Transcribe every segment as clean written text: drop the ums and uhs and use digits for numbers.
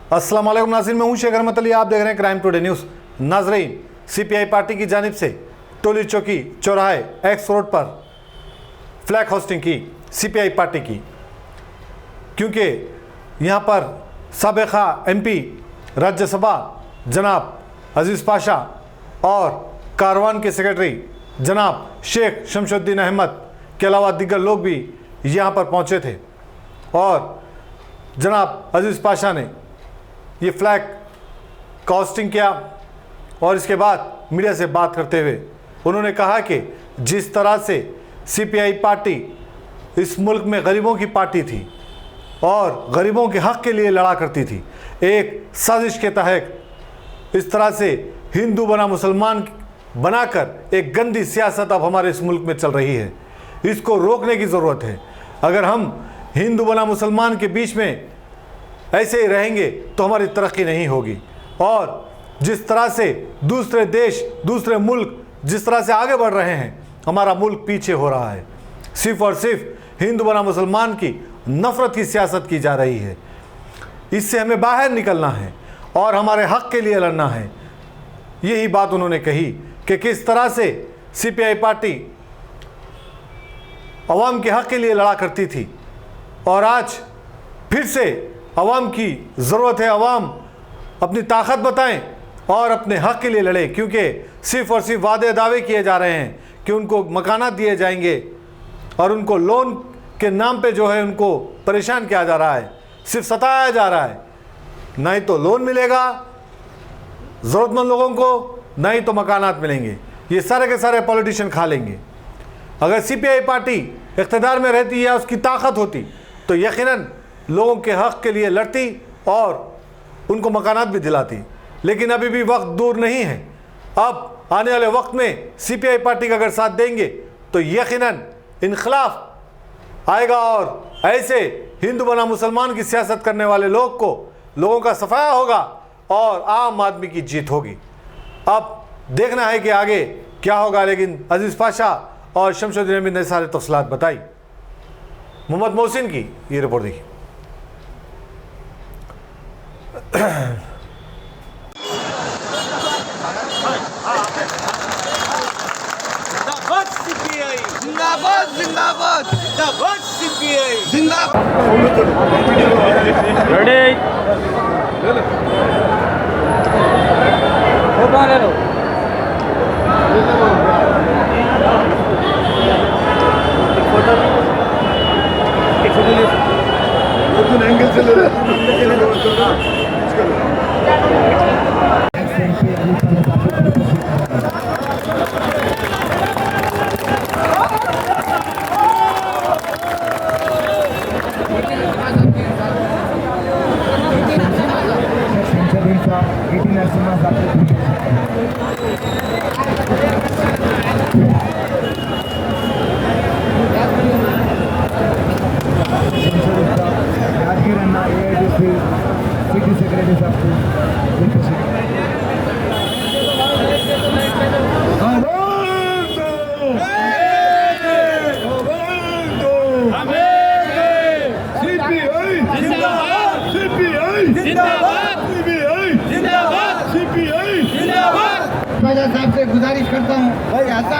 अस्सलाम वालेकुम नाज़रीन, मैं हूं शेख अहमद अली। आप देख रहे हैं क्राइम टुडे न्यूज़। नाज़रीन, सीपीआई पार्टी की जानिब से टोली चौकी चौराहे एक्स रोड पर फ्लैग होस्टिंग की सीपीआई पार्टी की, क्योंकि यहां पर साबिक़ा एमपी राज्यसभा जनाब अजीज़ पाशा और कारवान के सेक्रेटरी जनाब शेख शमशुद्दीन अहमद के अलावा दीगर लोग भी यहां पर पहुंचे थे और जनाब अजीज़ पाशा ने ये फ्लैग का होस्टिंग किया और इसके बाद मीडिया से बात करते हुए उन्होंने कहा कि जिस तरह से सीपीआई पार्टी इस मुल्क में गरीबों की पार्टी थी और गरीबों के हक़ के लिए लड़ा करती थी, एक साजिश के तहत इस तरह से हिंदू बना मुसलमान बनाकर एक गंदी सियासत अब हमारे इस मुल्क में चल रही है। इसको रोकने की ज़रूरत है। अगर हम हिंदू बना मुसलमान के बीच में ऐसे ही रहेंगे तो हमारी तरक्की नहीं होगी। और जिस तरह से दूसरे देश, दूसरे मुल्क जिस तरह से आगे बढ़ रहे हैं, हमारा मुल्क पीछे हो रहा है। सिर्फ और सिर्फ हिंदू बना मुसलमान की नफ़रत की सियासत की जा रही है। इससे हमें बाहर निकलना है और हमारे हक़ के लिए लड़ना है। यही बात उन्होंने कही कि किस तरह से सीपीआई पार्टी अवाम के हक़ के लिए लड़ा करती थी और आज फिर से अवाम की ज़रूरत है, अवाम अपनी ताकत बताएं और अपने हक़ के लिए लड़ें, क्योंकि सिर्फ़ और सिर्फ वादे दावे किए जा रहे हैं कि उनको मकानात दिए जाएंगे और उनको लोन के नाम पे जो है उनको परेशान किया जा रहा है, सिर्फ सताया जा रहा है। ना ही तो लोन मिलेगा ज़रूरतमंद लोगों को, ना ही तो मकानात मिलेंगे। ये सारे के सारे पॉलिटिशियन खा लेंगे। अगर सीपीआई पार्टी इक़्तिदार में रहती या उसकी ताकत होती तो यकीनन लोगों के हक़ के लिए लड़ती और उनको मकानात भी दिलाती। लेकिन अभी भी वक्त दूर नहीं है। अब आने वाले वक्त में सीपीआई पार्टी का अगर साथ देंगे तो यकीनन इनक़लाब आएगा और ऐसे हिंदू बना मुसलमान की सियासत करने वाले लोगों का सफाया होगा और आम आदमी की जीत होगी। अब देखना है कि आगे क्या होगा। लेकिन अजीज़ पाशा और शमशुद्दीन अहमद ने सारे तफसीलात बताई। मोहम्मद मोहसिन की ये रिपोर्ट देखिए। जिंदाबाद जिंदाबाद जिंदाबाद सीपीआई जिंदाबाद। रेडी फोटो ले लो। एंगल से ले साहब से गुजारिश करता हूँ भाई आता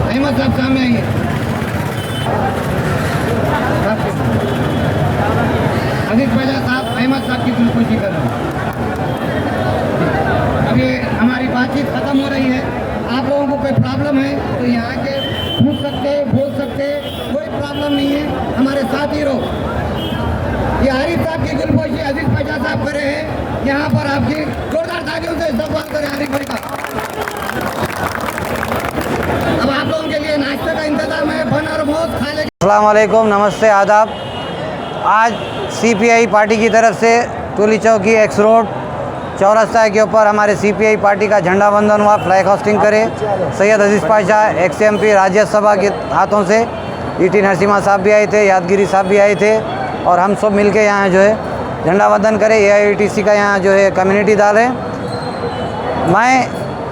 अहमद साहब सामने आइए। अजीज पाशा साहब अहमद साहब की दिलखुशी कर रहे हैं। अभी हमारी बातचीत खत्म हो रही है। आप लोगों को कोई प्रॉब्लम है तो यहाँ के पूछ सकते, बोल सकते, कोई प्रॉब्लम नहीं है। हमारे साथ ही रहो। ये आरिफ साहब की दिलखुशी अजीज पाशा साहब करे हैं। यहाँ पर आपकी जोरदार तालियों से इस्तकबाल करें आरिफ भाई का। अब आप लोगों के लिए नाश्ते का इंतजाम है, बन और मौत खा ले। अस्सलाम वालेकुम, नमस्ते, आदाब। आज सीपीआई पार्टी की तरफ से टोली चौकी एक्स रोड चौरस्ता के ऊपर हमारे सीपीआई पार्टी का झंडा वंदन हुआ, फ्लैग होस्टिंग करे। सैयद अजीज़ पाशा एक्स एमपी राज्यसभा के हाथों से ईटी नरसिम्हा साहब भी आए थे, यादगिरी साहब भी आए थे और हम सब मिल के यहाँ जो है झंडा वंदन करे। AITC का यहाँ जो है कम्युनिटी दाल है। मैं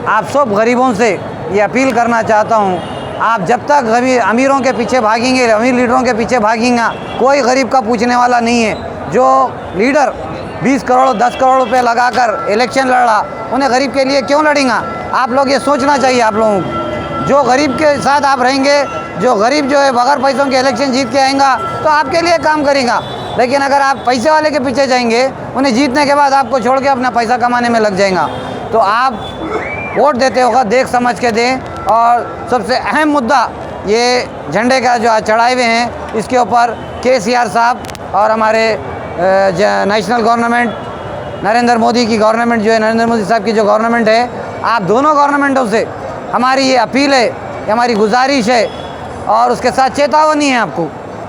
आप सब गरीबों से ये अपील करना चाहता हूँ, आप जब तक अमीरों के पीछे भागेंगे, अमीर लीडरों के पीछे भागेंगे, कोई गरीब का पूछने वाला नहीं है। जो लीडर 20 करोड़ 10 करोड़ रुपए लगाकर इलेक्शन लड़ा, उन्हें गरीब के लिए क्यों लड़ेंगे? आप लोग ये सोचना चाहिए आप लोगों को। जो गरीब के साथ आप रहेंगे, जो गरीब जो है बगैर पैसों के इलेक्शन जीत के आएगा तो आपके लिए काम करेगा। लेकिन अगर आप पैसे वाले के पीछे जाएंगे, उन्हें जीतने के बाद आपको छोड़ के अपना पैसा कमाने में लग जाएगा। तो आप वोट देते वक्त देख समझ के दें। और सबसे अहम मुद्दा ये झंडे का जो आज चढ़ाए हुए हैं, इसके ऊपर KCR साहब और हमारे नेशनल गवर्नमेंट नरेंद्र मोदी की गवर्नमेंट जो है, नरेंद्र मोदी साहब की जो गवर्नमेंट है, आप दोनों गवर्नमेंटों से हमारी ये अपील है, ये हमारी गुजारिश है और उसके साथ चेतावनी है आपको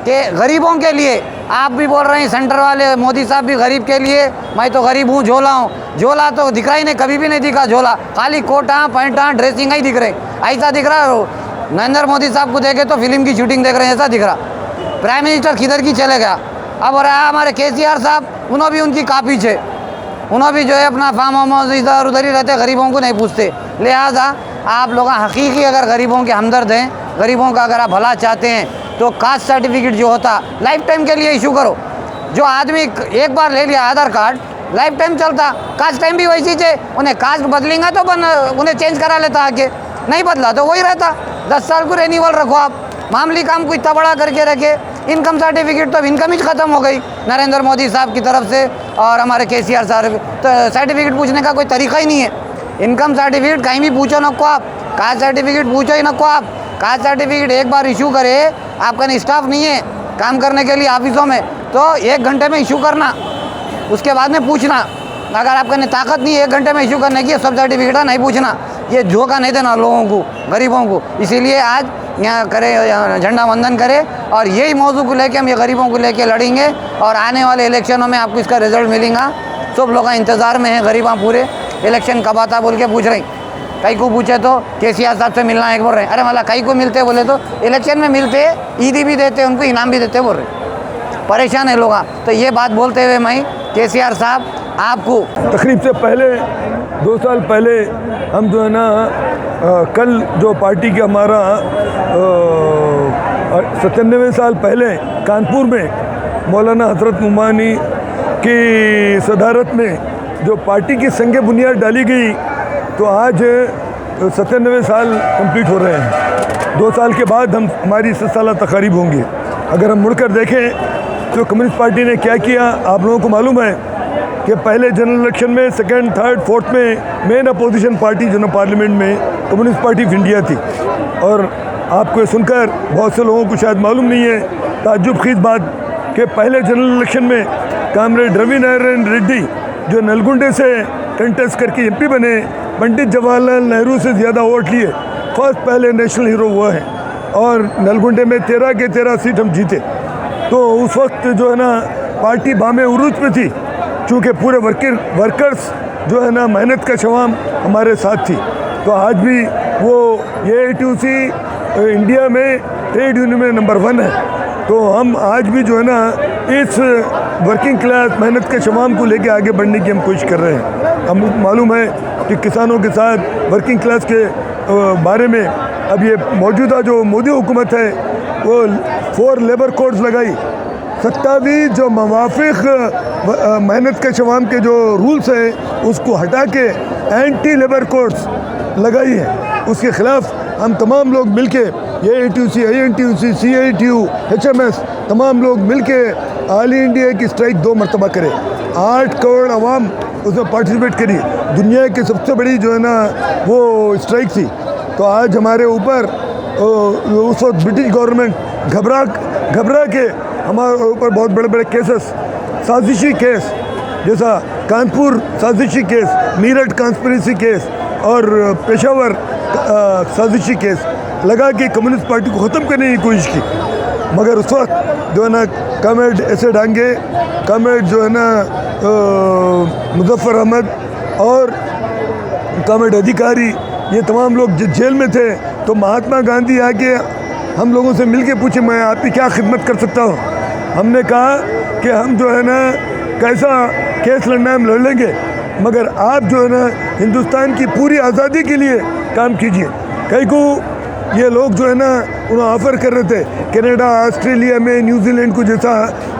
कि गरीबों के लिए आप भी बोल रहे हैं, सेंटर वाले मोदी साहब भी गरीब के लिए, मैं तो गरीब हूँ, झोला हूँ। झोला तो दिखा ही नहीं, कभी भी नहीं दिखा झोला, खाली कोटा पैंटा ड्रेसिंग ही दिख रहे, ऐसा दिख रहा है। नरेंद्र मोदी साहब को देखे तो फिल्म की शूटिंग देख रहे हैं, ऐसा दिख रहा। प्राइम मिनिस्टर किधर की चले गया। अब रहा हमारे KCR साहब, उन्होंने भी उनकी कापी है, उन्होंने भी जो है अपना फार्म हाउस इधर उधर ही रहते, गरीबों को नहीं पूछते। लिहाजा आप लोग हकीकी अगर गरीबों के हमदर्द हैं, गरीबों का अगर आप भला चाहते हैं तो कास्ट सर्टिफिकेट जो होता लाइफ टाइम के लिए इशू करो। जो आदमी एक बार ले लिया आधार कार्ड, लाइफ टाइम चलता। कास्ट टाइम भी वैसी है, उन्हें कास्ट बदलेंगे तो उन्हें चेंज करा लेता, आके नहीं बदला तो वही रहता। 10 साल को रेन्यूअल रखो आप, मामूली काम को इतना बड़ा करके रखे। इनकम सर्टिफिकेट तो इनकम ही ख़त्म हो गई नरेंद्र मोदी साहब की तरफ से और हमारे KCR साहब, तो सर्टिफिकेट पूछने का कोई तरीका ही नहीं है। इनकम सर्टिफिकेट कहीं भी पूछो नको आप, कास्ट सर्टिफिकेट पूछो ही नको आप। कास्ट सर्टिफिकेट एक बार इशू करे, आपका नहीं स्टाफ नहीं है काम करने के लिए ऑफिसों में, तो 1 घंटे में इशू करना, उसके बाद में पूछना। अगर आपका नहीं ताकत नहीं है 1 घंटे में इशू करने की, सब सर्टिफिकेट नहीं पूछना, ये धोखा नहीं देना लोगों को, गरीबों को। इसीलिए आज यहाँ करें, झंडा वंदन करें और यही मौजू को लेके हम ये गरीबों को लेके लड़ेंगे और आने वाले इलेक्शनों में आपको इसका रिजल्ट मिलेगा। सब लोग इंतज़ार में हैं, गरीबा पूरे इलेक्शन कब आता बोल के पूछ रहे। कई को पूछे तो KCR साहब से मिलना है बोल रहे हैं। अरे मतलब कई को मिलते बोले तो इलेक्शन में मिलते, ईदी भी देते, उनको इनाम भी देते बोल रहे। परेशान है लोग। तो ये बात बोलते हुए मैं KCR साहब आपको तकरीब से पहले 2 साल पहले हम जो है ना कल जो पार्टी के हमारा 97 साल पहले कानपुर में मौलाना हजरत नुमानी की सदारत में जो पार्टी की संग बुनियाद डाली गई, तो आज 97 साल कंप्लीट हो रहे हैं। 2 साल के बाद हमारी 100 साल तकारीब होंगी। अगर हम मुड़कर देखें तो कम्युनिस्ट पार्टी ने क्या किया, आप लोगों को मालूम है कि पहले जनरल इलेक्शन में 2nd, 3rd, 4th में मेन अपोजिशन पार्टी जो ना पार्लियामेंट में कम्युनिस्ट पार्टी ऑफ इंडिया थी। और आपको ये सुनकर बहुत से लोगों को शायद मालूम नहीं है, ताज्जुब खीज बात, कि पहले जनरल इलेक्शन में कामरेड रवि नारायण रेड्डी जो नलगुंडे से कंटेस्ट करके MP बने, पंडित जवाहरलाल नेहरू से ज़्यादा वोट लिए, फर्स्ट पहले नेशनल हीरो वो हैं। और नलगुंडे में 13 के 13 सीट हम जीते। तो उस वक्त जो है ना पार्टी बामे उरूज पे थी, चूँकि पूरे वर्कर्स जो है ना मेहनत का शवाम हमारे साथ थी। तो आज भी वो AITUC इंडिया में ट्रेड यूनियन में नंबर 1 है। तो हम आज भी जो है ना इस वर्किंग क्लास मेहनत के शवाम को लेके आगे बढ़ने की हम कोशिश कर रहे हैं। हमको मालूम है कि किसानों के साथ वर्किंग क्लास के बारे में अब ये मौजूदा जो मोदी हुकूमत है वो 4 लेबर कोड्स लगाई, 27 जो मवाफिक मेहनत के शवाम के जो रूल्स हैं उसको हटा के एंटी लेबर कोड्स लगाई है। उसके ख़िलाफ़ हम तमाम लोग मिलके AITUC, INTUC, CITU, HMS तमाम लोग मिलके ऑल इंडिया की स्ट्राइक 2 मरतबा करें। 8 करोड़ आवाम उसमें पार्टिसिपेट करी, दुनिया की सबसे बड़ी जो है ना वो स्ट्राइक थी। तो आज हमारे ऊपर उस वक्त ब्रिटिश गवर्नमेंट घबरा के हमारे ऊपर बहुत बड़े बड़े केसेस, साजिशी केस जैसा कानपुर साजिशी केस, मीरठ कॉन्स्पिरेसी केस और पेशावर साजिशी केस लगा के कम्युनिस्ट पार्टी को ख़त्म करने की कोशिश की। मगर उस वक्त जो है ना कॉमरेड ऐसे डांगे, कॉमरेड जो है ना मुजफ्फर अहमद और कॉमरेड अधिकारी, ये तमाम लोग जेल में थे। तो महात्मा गांधी आके हम लोगों से मिल के पूछे, मैं आपकी क्या खिदमत कर सकता हूँ। हमने कहा कि हम जो है ना कैसा केस लड़ना हम लड़ लेंगे, मगर आप जो है ना हिंदुस्तान की पूरी आज़ादी के लिए काम कीजिए। कई को ये लोग जो है ना उन्हें ऑफ़र कर रहे थे कनाडा, ऑस्ट्रेलिया में, न्यूजीलैंड को जैसा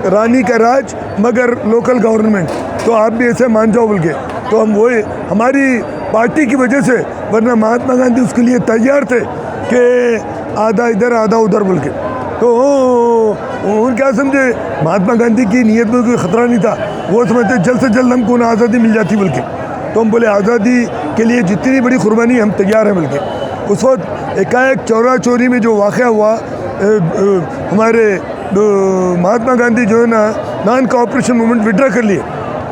रानी का राज मगर लोकल गवर्नमेंट, तो आप भी ऐसे मान जाओ बोल के। तो हम वही हमारी पार्टी की वजह से, वरना महात्मा गांधी उसके लिए तैयार थे कि आधा इधर आधा उधर बोल के। तो उन क्या समझे, महात्मा गांधी की नीयत में कोई ख़तरा नहीं था, वो समझते जल्द से जल्द हमको ना आज़ादी मिल जाती बोल के। तो हम बोले आज़ादी के लिए जितनी बड़ी कुर्बानी हम तैयार हैं बोल के। उस वक्त एकाएक चौरा चोरी में जो वाक़या हुआ, हमारे महात्मा गांधी जो है ना नॉन कोऑपरेशन मूवमेंट विड्रा कर लिए,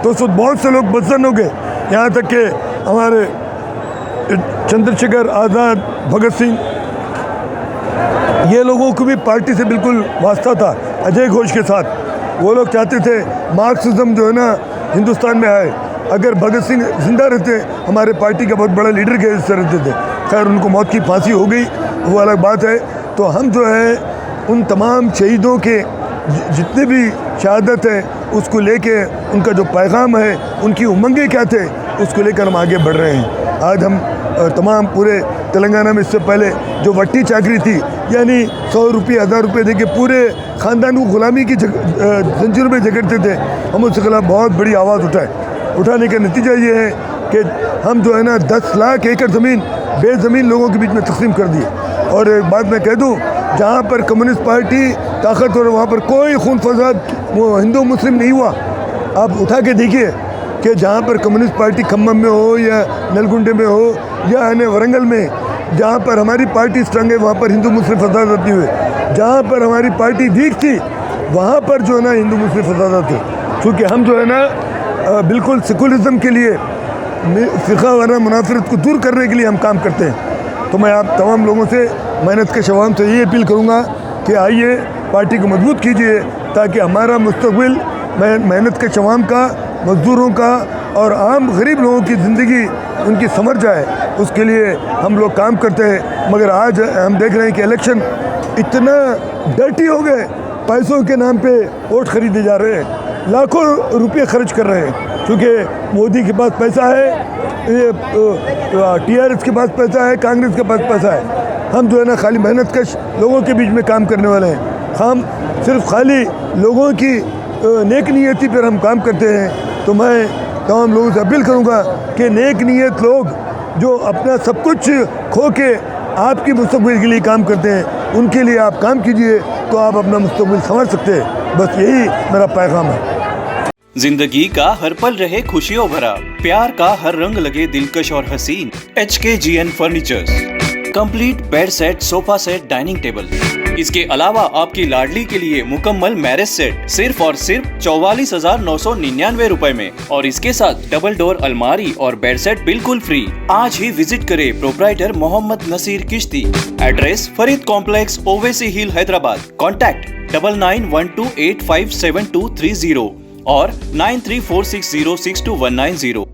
तो उस वक्त बहुत से लोग बदसन हो गए, यहाँ तक कि हमारे चंद्रशेखर आज़ाद, भगत सिंह, ये लोगों को भी पार्टी से बिल्कुल वास्ता था अजय घोष के साथ। वो लोग चाहते थे मार्क्सिज्म जो है ना हिंदुस्तान में आए। अगर भगत सिंह जिंदा रहते, हमारे पार्टी का बहुत बड़ा लीडर के हिस्से रहते थे, खैर उनको मौत की फांसी हो गई, वो अलग बात है। तो हम जो है उन तमाम शहीदों के जितने भी शहादत है उसको लेके, उनका जो पैगाम है, उनकी उमंगें क्या थे, उसको लेकर हम आगे बढ़ रहे हैं। आज हम तमाम पूरे तेलंगाना में इससे पहले जो वट्टी चाकरी थी, यानी 100 रुपये 1000 रुपये देके पूरे ख़ानदान को ग़ुलामी की जंजीरों में जकड़ते थे, हम उसके खिलाफ बहुत बड़ी आवाज़ उठाने का नतीजा ये है कि हम जो है ना 10 लाख एकड़ ज़मीन बेज़मीन लोगों के बीच में तकसीम कर दी। और एक बात मैं कह दूँ, जहाँ पर कम्युनिस्ट पार्टी ताकतवर है वहाँ पर कोई खून फसाद हिंदू मुस्लिम नहीं हुआ। आप उठा के देखिए कि जहाँ पर कम्युनिस्ट पार्टी खम्मम में हो या नलगुंडे में हो या अन्य वरंगल में, जहाँ पर हमारी पार्टी स्ट्रंग है वहाँ पर हिंदू मुस्लिम फसाद नहीं हुए। जहाँ पर हमारी पार्टी वीक थी वहाँ पर जो है ना हिंदू मुस्लिम फसाद थे। क्योंकि हम जो है ना बिल्कुल सेकुलरिज्म के लिए, फ़िक़ा वरना मुनाफरत को दूर करने के लिए हम काम करते हैं। तो मैं आप तमाम लोगों से, मेहनत के शवाम से ये अपील करूँगा कि आइए पार्टी को मजबूत कीजिए, ताकि हमारा मुस्तक़बिल मेहनत के शवाम का, मज़दूरों का और आम गरीब लोगों की ज़िंदगी उनकी संवर जाए, उसके लिए हम लोग काम करते हैं। मगर आज हम देख रहे हैं कि इलेक्शन इतना डर्टी हो गए, पैसों के नाम पे वोट खरीदे जा रहे हैं, लाखों रुपये खर्च कर रहे हैं। क्योंकि मोदी के पास पैसा है, ये TRS के पास पैसा है, कांग्रेस के पास पैसा है। हम जो है ना खाली मेहनत कश लोगों के बीच में काम करने वाले हैं। हम सिर्फ खाली लोगों की नेक नीयती पर हम काम करते हैं। तो मैं तमाम लोगों से अपील करूंगा कि नेक नीयत लोग जो अपना सब कुछ खो के आपकी मुस्तक़बिल के लिए काम करते हैं, उनके लिए आप काम कीजिए, तो आप अपना मुस्तक़बिल संभाल सकते हैं। बस यही मेरा पैगाम है। जिंदगी का हर पल रहे खुशियों भरा, प्यार का हर रंग लगे दिलकश और हसीन। HKGN furnitures, complete bed set, sofa set, dining table. इसके अलावा आपकी लाडली के लिए मुकम्मल मैरिज सेट सिर्फ और सिर्फ 44,999 रुपए में, और इसके साथ डबल डोर अलमारी और बेड सेट बिल्कुल फ्री। आज ही विजिट करें प्रोप्राइटर मोहम्मद नसीर किश्ती। एड्रेस फरीद कॉम्प्लेक्स, ओवैसी हिल, हैदराबाद। कॉन्टैक्ट 9912857230 और 9346062190।